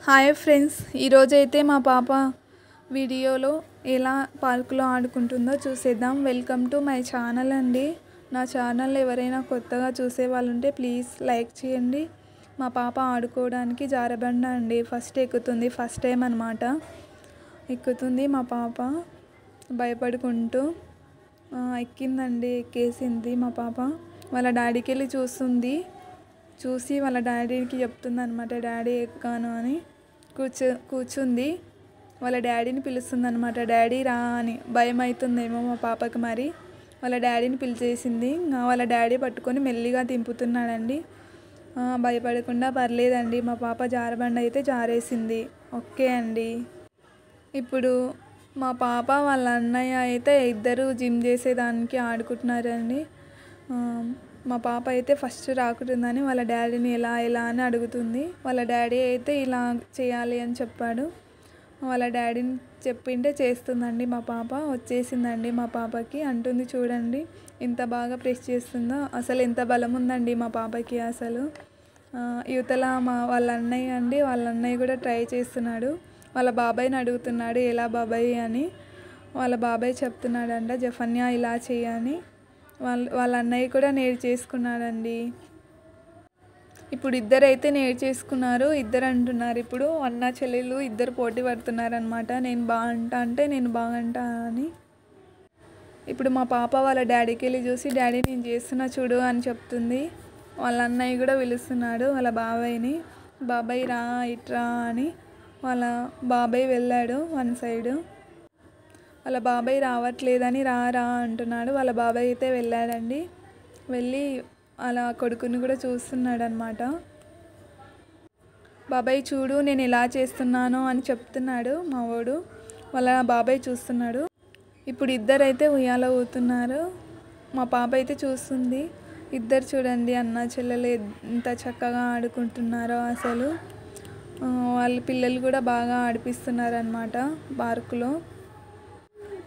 Hi friends, ఈరోజైతే మా పాప వీడియోలో ఎలా పార్కులో ఆడుకుంటుందో చూసేద్దాం. వెల్కమ్ టు మై ఛానల్ అండి. నా ఛానల్ ఎవరైనా కొత్తగా చూసే వాళ్ళు ఉంటే ప్లీజ్ లైక్ చేయండి. మా పాప ఆడుకోవడానికి జారబండ అండి ఫస్ట్ ఎక్కుతుంది. ఫస్ట్ టైం అన్నమాట. ఎక్కుతుంది మా పాప భయపడుకుంటూ. ఎక్కిందండి, ఎక్కేసింది మా పాప. వాళ్ళ డాడీకి వెళ్ళి చూసి వాళ్ళ డాడీకి చెప్తుంది అనమాట, డాడీ ఎక్కాను అని. కూర్చుంది, వాళ్ళ డాడీని పిలుస్తుంది అనమాట. డాడీ రా అని. భయం అవుతుందేమో మా పాపకి, మరి వాళ్ళ డాడీని పిలిచేసింది. వాళ్ళ డాడీ పట్టుకొని మెల్లిగా దింపుతున్నాడండి. భయపడకుండా పర్లేదండి. మా పాప జారబండ అయితే జారేసింది. ఓకే అండి. ఇప్పుడు మా పాప వాళ్ళ అన్నయ్య అయితే ఇద్దరు జిమ్ చేసేదానికి ఆడుకుంటున్నారండి. మా పాప అయితే ఫస్ట్ రాకుంటుందని వాళ్ళ డాడీని ఎలా అని అడుగుతుంది. వాళ్ళ డాడీ అయితే ఇలా చేయాలి అని చెప్పాడు. వాళ్ళ డాడీని చెప్పింటే చేస్తుందండి. మా పాప వచ్చేసిందండి. మా పాపకి అంటుంది, చూడండి ఎంత బాగా ప్రెస్ చేస్తుందో. అసలు ఎంత బలం ఉందండి మా పాపకి అసలు. యువతల వాళ్ళ అన్నయ్య అండి, వాళ్ళ అన్నయ్య కూడా ట్రై చేస్తున్నాడు. వాళ్ళ బాబాయ్ని అడుగుతున్నాడు, ఎలా బాబాయ్ అని. వాళ్ళ బాబాయ్ చెప్తున్నాడంట, జఫన్యా ఇలా చేయని. వాళ్ళ అన్నయ్య కూడా నేర్చేసుకున్నాడండి. ఇప్పుడు ఇద్దరైతే నేర్చేసుకున్నారు. ఇద్దరు అంటున్నారు ఇప్పుడు, అన్న చెల్లెలు ఇద్దరు పోటీ పడుతున్నారు అనమాట. నేను బాగుంటా అంటే నేను బాగుంటా అని. ఇప్పుడు మా పాప వాళ్ళ డాడీకి వెళ్ళి చూసి, డాడీ నేను చేస్తున్నా చూడు అని చెప్తుంది. వాళ్ళ అన్నయ్య కూడా పిలుస్తున్నాడు వాళ్ళ బాబాయ్ని. బాబాయ్ రా ఇట్రా అని. వాళ్ళ బాబాయ్ వెళ్ళాడు వన్ సైడు. వాళ్ళ బాబాయ్ రావట్లేదని రా అంటున్నాడు. వాళ్ళ బాబాయ్ అయితే వెళ్ళాడండి. వెళ్ళి అలా కొడుకుని కూడా చూస్తున్నాడు అనమాట. బాబాయ్ చూడు నేను ఎలా చేస్తున్నానో అని చెప్తున్నాడు మా వాడు. వాళ్ళ బాబాయ్ చూస్తున్నాడు. ఇప్పుడు ఇద్దరైతే ఉయ్యాల ఊతున్నారు. మా పాప అయితే చూస్తుంది. ఇద్దరు చూడండి అన్న చెల్లెలు ఎంత చక్కగా ఆడుకుంటున్నారో అసలు. వాళ్ళ పిల్లలు కూడా బాగా ఆడిపిస్తున్నారు అన్నమాట పార్కులో.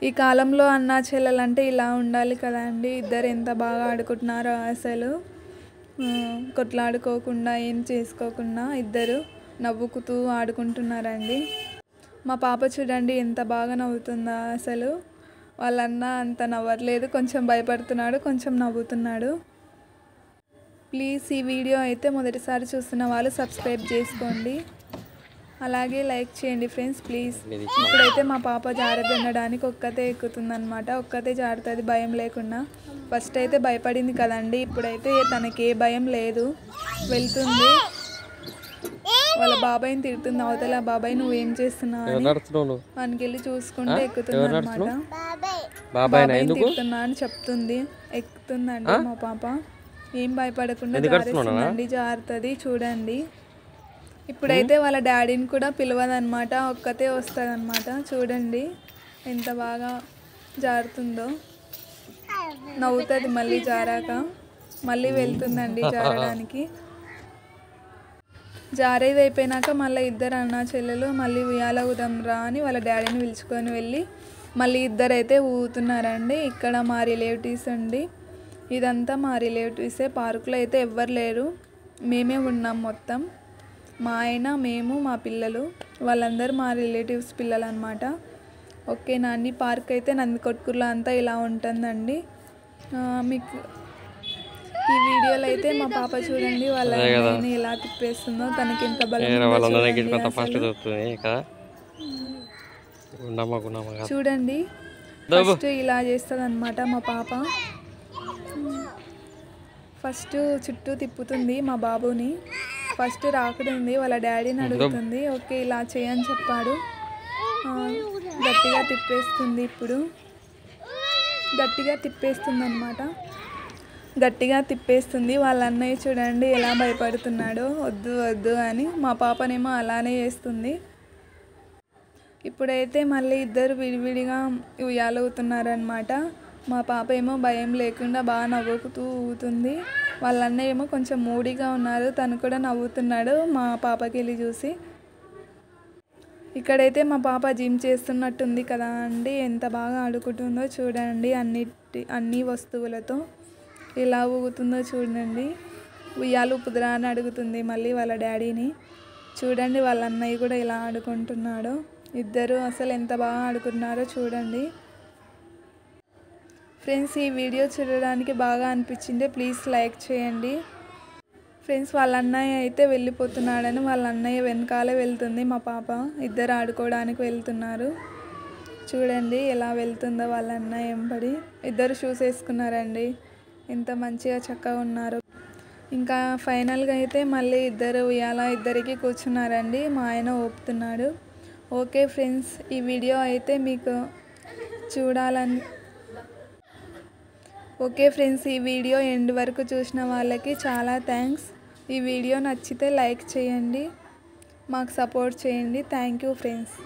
ఈ కాలంలో అన్నా చెల్లెలు అంటే ఇలా ఉండాలి కదా అండి. ఇద్దరు ఎంత బాగా ఆడుకుంటున్నారో అసలు. కొట్లాడుకోకుండా ఏం చేసుకోకుండా ఇద్దరు నవ్వుకుతూ ఆడుకుంటున్నారండి. మా పాప చూడండి ఎంత బాగా నవ్వుతుందా అసలు. వాళ్ళన్న అంత నవ్వట్లేదు, కొంచెం భయపడుతున్నాడు, కొంచెం నవ్వుతున్నాడు. ప్లీజ్ ఈ వీడియో అయితే మొదటిసారి చూస్తున్న వాళ్ళు సబ్స్క్రైబ్ చేసుకోండి, అలాగే లైక్ చేయండి ఫ్రెండ్స్ ప్లీజ్. ఇప్పుడైతే మా పాప జారబెండడానికి ఒక్కతే ఎక్కుతుందనమాట. ఒక్కతే జారుతుంది భయం లేకుండా. ఫస్ట్ అయితే భయపడింది కదండి, ఇప్పుడైతే తనకి ఏ భయం లేదు, వెళ్తుంది. వాళ్ళ బాబాయ్ని తిడుతుంది, అవతల బాబాయ్ నువ్వేం చేస్తున్నావు మనకి వెళ్ళి చూసుకుంటే ఎక్కుతుంది అనమాట. బాబాయ్ని తిడుతున్నా అని చెప్తుంది. ఎక్కుతుందండి మా పాప. ఏం భయపడకుండా జారేస్తుందండి, జారుతుంది చూడండి. ఇప్పుడైతే వాళ్ళ డాడీని కూడా పిలవదనమాట, ఒక్కతే వస్తుంది అనమాట. చూడండి ఎంత బాగా జారుతుందో. నవ్వుతుంది మళ్ళీ జారాక. మళ్ళీ వెళ్తుందండి జారడానికి. జారేది అయిపోయినాక మళ్ళీ ఇద్దరు అన్న చెల్లెలు మళ్ళీ ఉయ్యాల ఊదాం రా అని వాళ్ళ డాడీని పిలుచుకొని వెళ్ళి మళ్ళీ ఇద్దరైతే ఊగుతున్నారండి. ఇక్కడ మా రిలేటివ్స్ అండి, ఇదంతా మా రిలేటివ్సే. పార్కులో అయితే ఎవ్వరు లేరు, మేమే ఉన్నాం మొత్తం. మా ఆయన, మేము, మా పిల్లలు, వాళ్ళందరూ మా రిలేటివ్స్ పిల్లలు అనమాట. ఓకే నాన్ని. పార్క్ అయితే నందికొట్కూరులో అంతా ఇలా ఉంటుందండి. మీకు ఈ వీడియోలో అయితే మా పాప చూడండి వాళ్ళ అన్నయ్యని ఎలా తిప్పేస్తుందో. తనకి ఎంత బలం చూడండి. ఫస్ట్ ఇలా చేస్తుంది అనమాట మా పాప. ఫస్ట్ చుట్టూ తిప్పుతుంది మా బాబుని. ఫస్ట్ రాకుడుంది, వాళ్ళ డాడీని అడుగుతుంది. ఓకే ఇలా చేయని చెప్పాడు. గట్టిగా తిప్పేస్తుంది. ఇప్పుడు గట్టిగా తిప్పేస్తుంది అనమాట. గట్టిగా తిప్పేస్తుంది. వాళ్ళ అన్నయ్య చూడండి ఎలా భయపడుతున్నాడో, వద్దు వద్దు అని. మా పాపనేమో అలానే చేస్తుంది. ఇప్పుడైతే మళ్ళీ ఇద్దరు విడివిడిగా ఉయ్యాలవుతున్నారనమాట. మా పాప ఏమో భయం లేకుండా బాగా నవ్వుతూ ఊగుతుంది. వాళ్ళ అన్నయ్య ఏమో కొంచెం మూడీగా ఉన్నారు, తను కూడా నవ్వుతున్నాడు మా పాపకి వెళ్ళి చూసి. ఇక్కడైతే మా పాప జిమ్ చేస్తున్నట్టుంది కదా అండి. ఎంత బాగా ఆడుకుంటుందో చూడండి. అన్ని వస్తువులతో ఎలా ఊగుతుందో చూడండి. ఉయ్యాలు ఊపుదురా అని అడుగుతుంది మళ్ళీ వాళ్ళ డాడీని. చూడండి వాళ్ళ అన్నయ్య కూడా ఎలా ఆడుకుంటున్నాడో. ఇద్దరు అసలు ఎంత బాగా ఆడుకున్నారో చూడండి. ఫ్రెండ్స్, ఈ వీడియో చూడడానికి బాగా అనిపించింది, ప్లీజ్ లైక్ చేయండి. ఫ్రెండ్స్, వాళ్ళ అన్నయ్య అయితే వెళ్ళిపోతున్నాడని వాళ్ళ అన్నయ్య వెనకాలే వెళ్తుంది మా పాప. ఇద్దరు ఆడుకోవడానికి వెళ్తున్నారు. చూడండి ఎలా వెళ్తుందో వాళ్ళ అన్నయ్య వెంబడి. ఇద్దరు షూస్ వేసుకున్నారండి, ఎంత మంచిగా చక్కగా ఉన్నారు. ఇంకా ఫైనల్గా అయితే మళ్ళీ ఇద్దరు ఉయ్యాల ఇద్దరికి కూర్చున్నారండి. మా ఆయన ఊపుతున్నాడు. ఓకే ఫ్రెండ్స్, ఈ వీడియో అయితే మీకు చూడాలని ఓకే ఫ్రెండ్స్, ఈ వీడియో ఎండ్ వరకు చూసిన వాళ్ళకి చాలా థ్యాంక్స్. ఈ వీడియో నచ్చితే లైక్ చేయండి, మాకు సపోర్ట్ చేయండి. Thank you friends.